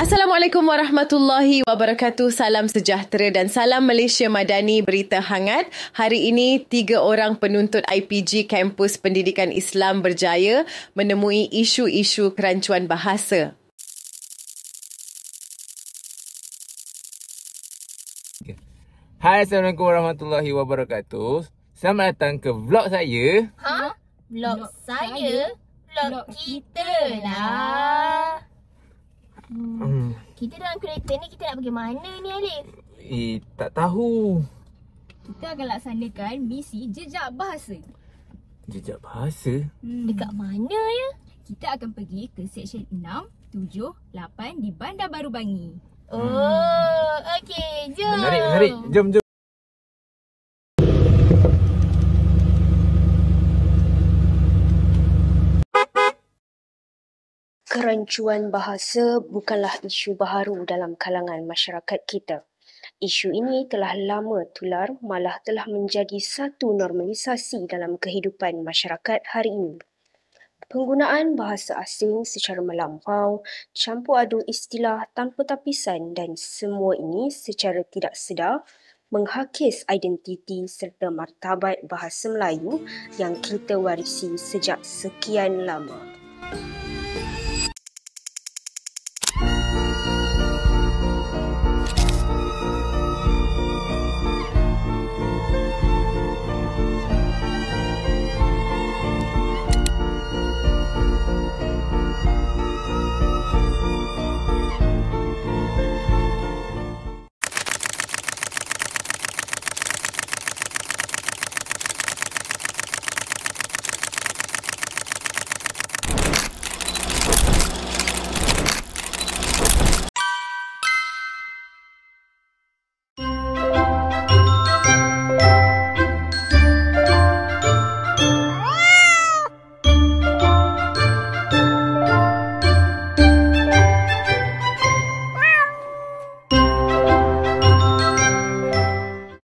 Assalamualaikum warahmatullahi wabarakatuh. Salam sejahtera dan salam Malaysia Madani berita hangat. Hari ini 3 orang penuntut IPG Kampus Pendidikan Islam Berjaya menemui isu-isu kerancuan bahasa. Hai, Assalamualaikum warahmatullahi wabarakatuh. Selamat datang ke vlog saya. Vlog saya? Vlog kita lah. Kita dalam kereta ni kita nak pergi mana ni, Alif? Tak tahu. Kita akan laksanakan misi jejak bahasa. Jejak bahasa? Dekat mana ya? Kita akan pergi ke seksyen 6, 7, 8 di Bandar Baru Bangi. Oh, okey, jom. Menarik. Jom. Kerancuan bahasa bukanlah isu baharu dalam kalangan masyarakat kita. Isu ini telah lama tular, malah telah menjadi satu normalisasi dalam kehidupan masyarakat hari ini. Penggunaan bahasa asing secara melampau, campur aduk istilah tanpa tapisan dan semua ini secara tidak sedar menghakis identiti serta martabat bahasa Melayu yang kita warisi sejak sekian lama.